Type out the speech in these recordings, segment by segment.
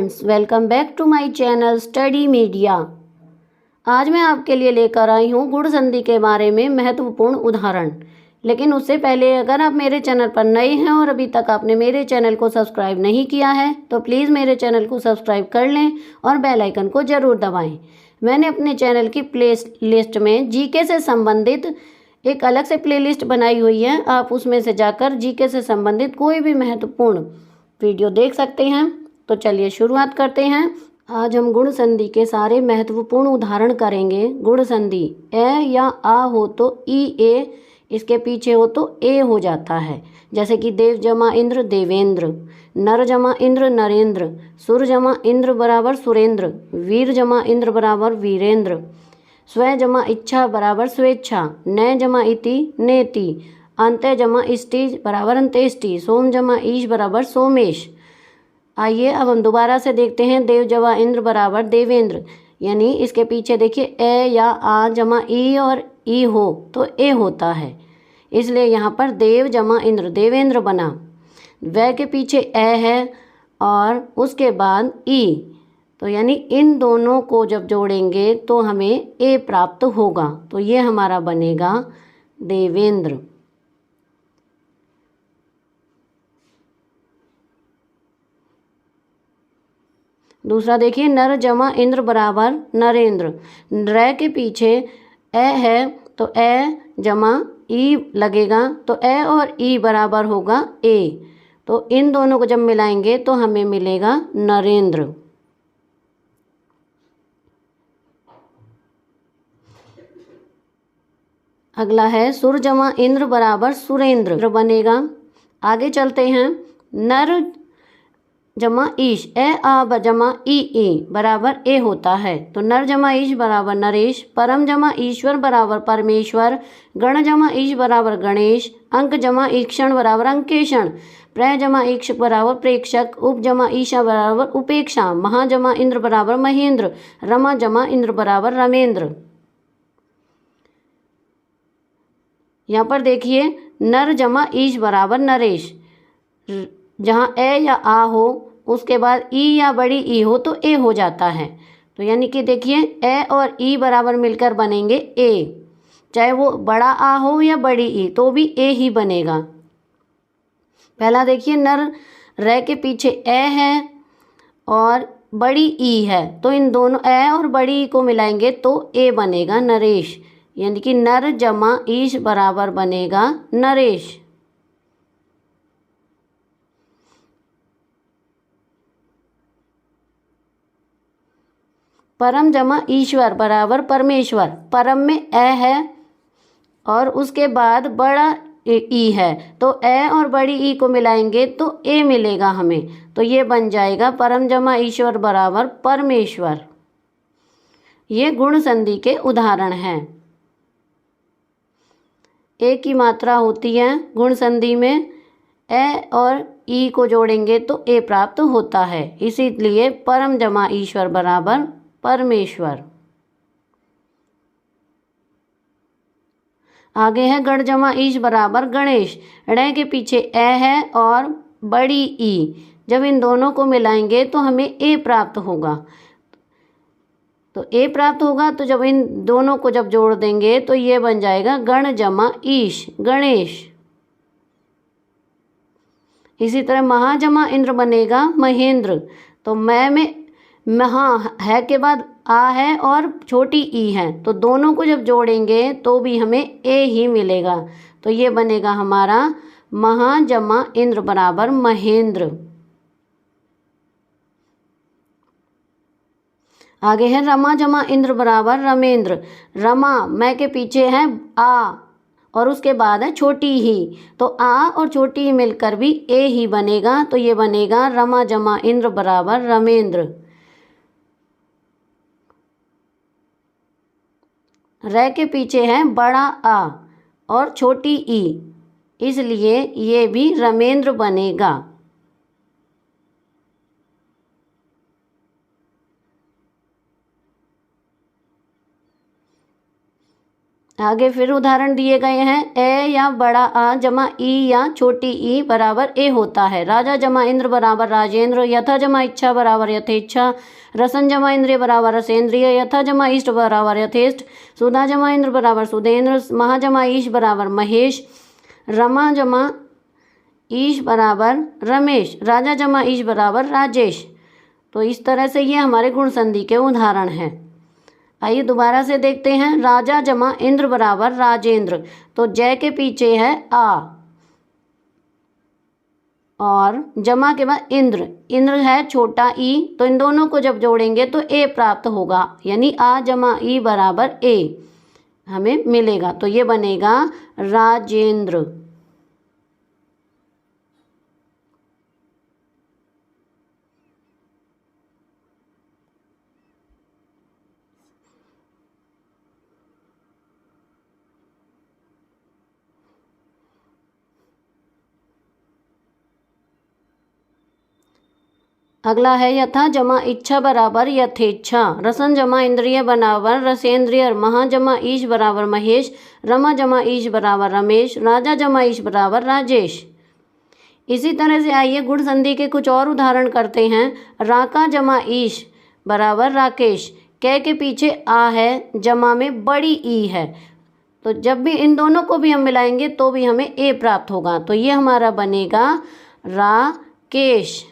Friends, welcome back to my channel Study Media. आज मैं आपके लिए लेकर आई हूँ गुण संधि के बारे में महत्वपूर्ण उदाहरण। लेकिन उससे पहले अगर आप मेरे चैनल पर नए हैं और अभी तक आपने मेरे चैनल को सब्सक्राइब नहीं किया है तो प्लीज़ मेरे चैनल को सब्सक्राइब कर लें और बेल आइकन को ज़रूर दबाएं। मैंने अपने चैनल की प्ले लिस्ट में जीके से संबंधित एक अलग से प्लेलिस्ट बनाई हुई है। आप उसमें से जाकर जीके से संबंधित कोई भी महत्वपूर्ण वीडियो देख सकते हैं। तो चलिए शुरुआत करते हैं। आज हम गुण संधि के सारे महत्वपूर्ण उदाहरण करेंगे। गुण संधि ए या आ हो तो ई ए, इसके पीछे हो तो ए हो जाता है। जैसे कि देव जमा इंद्र देवेंद्र, नर जमा इंद्र नरेंद्र, सुर जमा इंद्र बराबर सुरेंद्र, वीर जमा इंद्र बराबर वीरेंद्र, स्व जमा इच्छा बराबर स्वेच्छा, नय जमा इति नेति, अंत्य जमा इष्टि बराबर अंत्येष्टि, सोम जमा ईश बराबर सोमेश। आइए अब हम दोबारा से देखते हैं। देव जमा इंद्र बराबर देवेंद्र, यानी इसके पीछे देखिए ए या आ जमा ई और ई हो तो ए होता है, इसलिए यहाँ पर देव जमा इंद्र देवेंद्र बना। वै के पीछे ए है और उसके बाद ई, तो यानी इन दोनों को जब जोड़ेंगे तो हमें ए प्राप्त होगा, तो ये हमारा बनेगा देवेंद्र। दूसरा देखिए नर जमा इंद्र बराबर नरेंद्र, र के पीछे ए है तो ए जमा ई लगेगा, तो ए और ई बराबर होगा ए, तो इन दोनों को जब मिलाएंगे तो हमें मिलेगा नरेंद्र। अगला है सुर जमा इंद्र बराबर सुरेंद्र बनेगा। आगे चलते हैं। नर जमा ईश ए आ जमा ई बराबर ए होता है, तो नर जमा ईश बराबर नरेश, परम जमा ईश्वर बराबर परमेश्वर, गण जमा ईश बराबर गणेश, अंक जमा ईक्षण बराबर अंकेशण, प्र जमा ईक्ष बराबर प्रेक्षक, उप जमा ईशा बराबर उपेक्षा, महा जमा इंद्र बराबर महेंद्र, रमा जमा इंद्र बराबर रमेंद्र। यहाँ पर देखिए नर जमा ईश बराबर नरेश, जहाँ ए या आ हो उसके बाद ई या बड़ी ई हो तो ए हो जाता है, तो यानी कि देखिए ए और ई बराबर मिलकर बनेंगे ए, चाहे वो बड़ा आ हो या बड़ी ई तो भी ए ही बनेगा। पहला देखिए नर र के पीछे ए है और बड़ी ई है, तो इन दोनों ए और बड़ी ई को मिलाएंगे तो ए बनेगा नरेश, यानी कि नर जमा ईश बराबर बनेगा नरेश। परम जमा ईश्वर बराबर परमेश्वर, परम में ए है और उसके बाद बड़ा ई है, तो ए और बड़ी ई को मिलाएंगे तो ए मिलेगा हमें, तो ये बन जाएगा परम जमा ईश्वर बराबर परमेश्वर। ये गुण संधि के उदाहरण हैं। ए की मात्रा होती है गुण संधि में, ए और ई को जोड़ेंगे तो ए प्राप्त होता है, इसीलिए परम जमा ईश्वर बराबर परमेश्वर। आगे है गण जमा ईश बराबर गणेश, ण के पीछे ए है और बड़ी ई, जब इन दोनों को मिलाएंगे तो हमें ए प्राप्त होगा, तो ए प्राप्त होगा, तो जब इन दोनों को जब जोड़ देंगे तो ये बन जाएगा गण जमा ईश गणेश। इसी तरह महा जमा इंद्र बनेगा महेंद्र, तो मैं में महा है के बाद आ है और छोटी ई है, तो दोनों को जब जोड़ेंगे तो भी हमें ए ही मिलेगा, तो ये बनेगा हमारा महा जमा इंद्र बराबर महेंद्र। आगे है रमा जमा इंद्र बराबर रमेंद्र, रमा मैं के पीछे है आ और उसके बाद है छोटी ही, तो आ और छोटी ही मिलकर भी ए ही बनेगा, तो ये बनेगा रमा जमा इंद्र बराबर रमेंद्र। र के पीछे है बड़ा आ और छोटी ई, इसलिए ये भी रमेंद्र बनेगा। आगे फिर उदाहरण दिए गए हैं। ए या बड़ा आ जमा ई या छोटी ई बराबर ए होता है। राजा जमा इंद्र बराबर राजेंद्र। यथा जमा इच्छा बराबर यथेच्छा। रसन जमा इंद्रिय बराबर रसेंद्रिय। यथा जमा इष्ट बराबर यथेष्ट। सुधा जमा इंद्र बराबर सुधेंद्र। महा जमा ईश बराबर महेश। रमा जमा ईश बराबर रमेश। राजा जमा ईश बराबर राजेश। तो इस तरह से ये हमारे गुण संधि के उदाहरण हैं। आइए दोबारा से देखते हैं। राजा जमा इंद्र बराबर राजेंद्र, तो जय के पीछे है आ और जमा के बाद इंद्र, इंद्र है छोटा ई, तो इन दोनों को जब जोड़ेंगे तो ए प्राप्त होगा, यानी आ जमा ई बराबर ए हमें मिलेगा। तो ये बनेगा राजेंद्र। अगला है यथा जमा इच्छा बराबर यथेच्छा। रसन जमा इंद्रिय बराबर रसेंद्रिय। महा जमा ईश बराबर महेश। रमा जमा ईश बराबर रमेश। राजा जमा ईश बराबर राजेश। इसी तरह से आइए गुण संधि के कुछ और उदाहरण करते हैं। राका जमा ईश बराबर राकेश। कै के पीछे आ है, जमा में बड़ी ई है, तो जब भी इन दोनों को भी हम मिलाएंगे तो भी हमें ए प्राप्त होगा। तो ये हमारा बनेगा राकेश,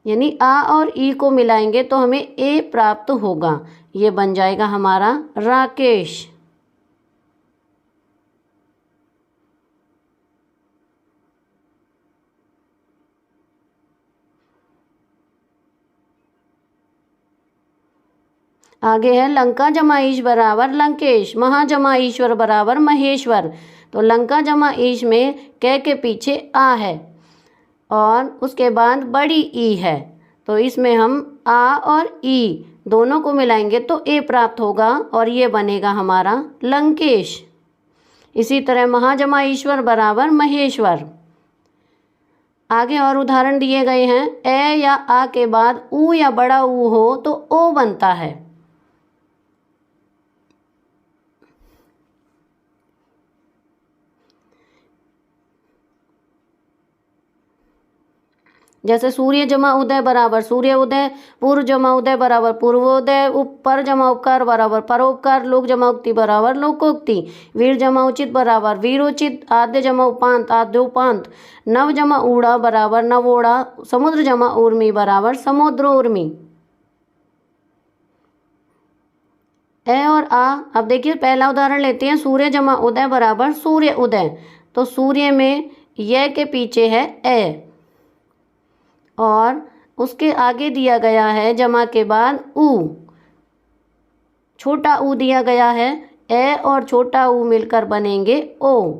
यानी आ और ई को मिलाएंगे तो हमें ए प्राप्त होगा। ये बन जाएगा हमारा राकेश। आगे है लंका जमा ईश बराबर लंकेश। महा जमा ईश्वर बराबर महेश्वर। तो लंका जमा ईश में कै के पीछे आ है और उसके बाद बड़ी ई है, तो इसमें हम आ और ई दोनों को मिलाएंगे तो ए प्राप्त होगा और ये बनेगा हमारा लंकेश। इसी तरह महाजमा ईश्वर बराबर महेश्वर। आगे और उदाहरण दिए गए हैं। ए या आ के बाद ऊ या बड़ा ऊ हो तो ओ बनता है। जैसे सूर्य जमा उदय बराबर सूर्य उदय। पूर्व जमा उदय बराबर पूर्वोदय। ऊपर जमा उपकार बराबर परोपकार। लोक जमा उक्ति बराबर लोकोक्ति। वीर जमा उचित बराबर वीरोचित। आद्य जमा उपांत आद्योपांत। नव जमा ऊड़ा बराबर नवोड़ा। समुद्र जमा उर्मी बराबर समुद्रोर्मी। ए और आ, अब देखिए पहला उदाहरण लेते हैं। सूर्य जमा उदय बराबर सूर्य उदय। तो सूर्य में य के पीछे है ए और उसके आगे दिया गया है जमा के बाद ऊ, छोटा ऊ दिया गया है। ए और छोटा ऊ मिलकर बनेंगे ओ।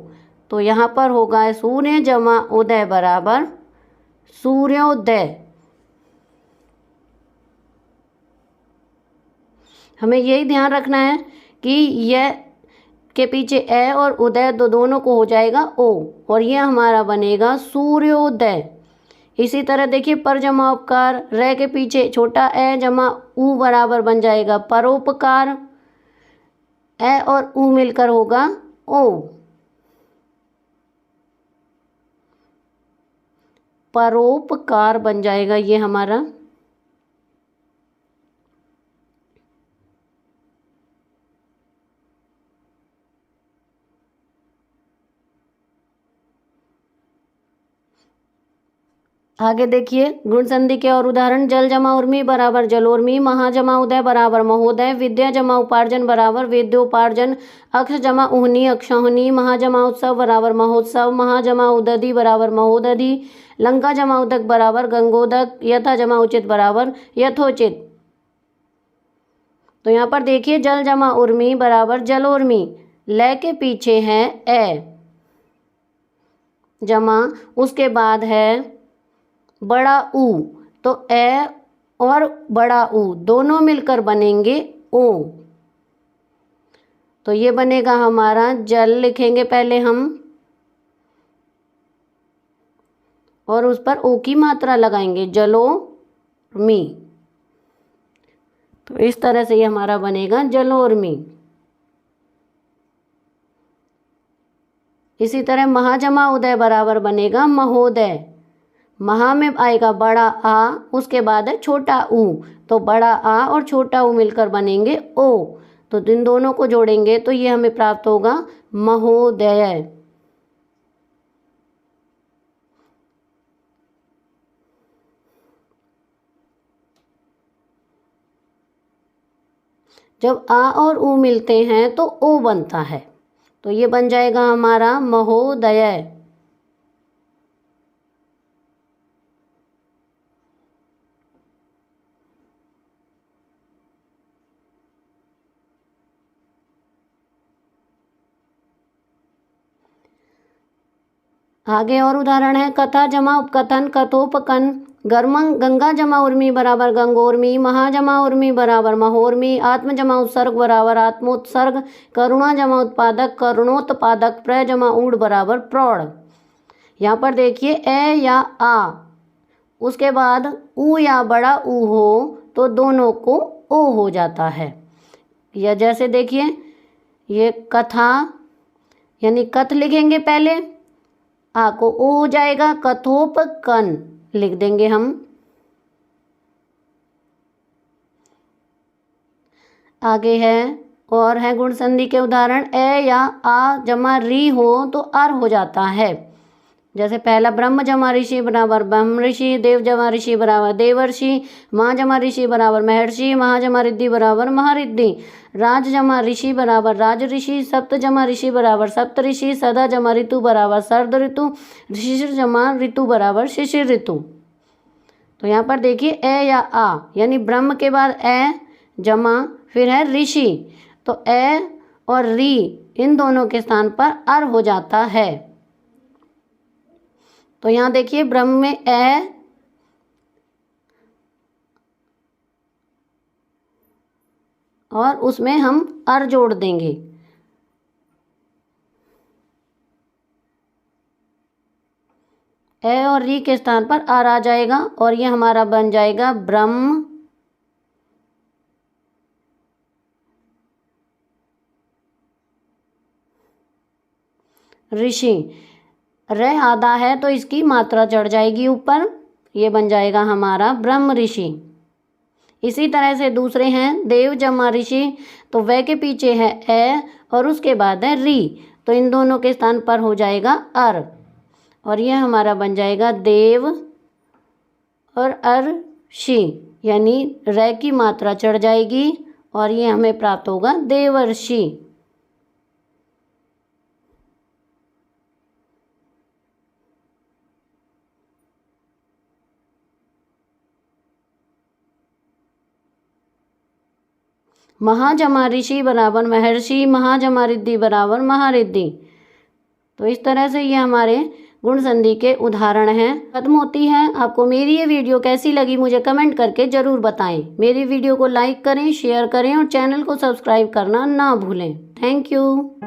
तो यहाँ पर होगा सूर्य जमा उदय बराबर सूर्योदय। हमें यही ध्यान रखना है कि यह के पीछे ए और उदय दोनों को हो जाएगा ओ और यह हमारा बनेगा सूर्योदय। इसी तरह देखिए पर जमा उपकार। रे के पीछे छोटा ए जमा ऊ बराबर बन जाएगा परोपकार। ए और ऊ मिलकर होगा ओ, परोपकार बन जाएगा ये हमारा। आगे देखिए गुण संधि के और उदाहरण। जल जमा उर्मी बराबर जलोर्मी। महा जमा उदय बराबर महोदय। विद्या जमा उपार्जन बराबर विद्योपार्जन। अक्ष जमा उहनी अक्षौहिणी। महा जमा उत्सव बराबर महोत्सव। महा जमा उदधि बराबर महोदधि। लंका जमा उदक बराबर गंगोदक। यथा जमा उचित बराबर यथोचित। तो यहाँ पर देखिए जल जमा उर्मी बराबर जलोर्मी। लय के पीछे है ए जमा उसके बाद है बड़ा ऊ, तो ए और बड़ा ऊ दोनों मिलकर बनेंगे ओ। तो ये बनेगा हमारा जल, लिखेंगे पहले हम और उस पर ओ की मात्रा लगाएंगे जलोर्मी। तो इस तरह से ये हमारा बनेगा जलोर्मी। इसी तरह महा जमा उदय बराबर बनेगा महोदय। महा में आएगा बड़ा आ, उसके बाद है छोटा ऊ, तो बड़ा आ और छोटा ऊ मिलकर बनेंगे ओ, तो इन दोनों को जोड़ेंगे तो ये हमें प्राप्त होगा महोदय। जब आ और ऊ मिलते हैं तो ओ बनता है, तो ये बन जाएगा हमारा महोदय। आगे और उदाहरण है कथा जमा उपकथन कथोपकन, गंगा जमा उर्मी बराबर गंगोर्मी, महा जमा उर्मी बराबर महोर्मी, आत्म जमा उत्सर्ग बराबर आत्मोत्सर्ग, करुणा जमा उत्पादक करुणोत्पादक, प्र जमा ऊढ़ बराबर प्रौढ़। यहाँ पर देखिए ए या आ, उसके बाद ऊ या बड़ा ऊ हो तो दोनों को ओ हो जाता है। या जैसे देखिए ये कथा यानी कथ लिखेंगे पहले, आ को ओ हो जाएगा, कथोपकन लिख देंगे हम। आगे है और है गुण संधि के उदाहरण, ए या आ जमा री हो तो अर हो जाता है। जैसे पहला ब्रह्म जमा ऋषि बराबर ब्रह्म ऋषि, देव जमा ऋषि बराबर देवर्षि, माँ जमा ऋषि बराबर महर्षि, महा जमा रिद्धि बराबर महारिद्धि, राज जमा ऋषि बराबर राज ऋषि, सप्त जमा ऋषि बराबर सप्त ऋषि, सदा जमा ऋतु बराबर शरद ऋतु, शिशिर जमा ऋतु बराबर शिशिर ऋतु। तो यहाँ पर देखिए ए या आ यानी ब्रह्म के बाद ए जमा फिर है ऋषि, तो ए और री इन दोनों के स्थान पर अर हो जाता है। तो यहाँ देखिए ब्रह्म में ए और उसमें हम अर जोड़ देंगे, ए और री के स्थान पर अर आ जाएगा और ये हमारा बन जाएगा ब्रह्म ऋषि। र आधा है तो इसकी मात्रा चढ़ जाएगी ऊपर, ये बन जाएगा हमारा ब्रह्म ऋषि। इसी तरह से दूसरे हैं देव जमा ऋषि, तो व के पीछे है ए और उसके बाद है री, तो इन दोनों के स्थान पर हो जाएगा अर और यह हमारा बन जाएगा देव और अर्षि, यानी र की मात्रा चढ़ जाएगी और ये हमें प्राप्त होगा देवर्षि। महा जमा ऋषि बराबर महर्षि, महा जमा रिद्धि बराबर महारिद्धि। तो इस तरह से ये हमारे गुण संधि के उदाहरण हैं। खत्म होती है। आपको मेरी ये वीडियो कैसी लगी मुझे कमेंट करके ज़रूर बताएं। मेरी वीडियो को लाइक करें, शेयर करें और चैनल को सब्सक्राइब करना ना भूलें। Thank you.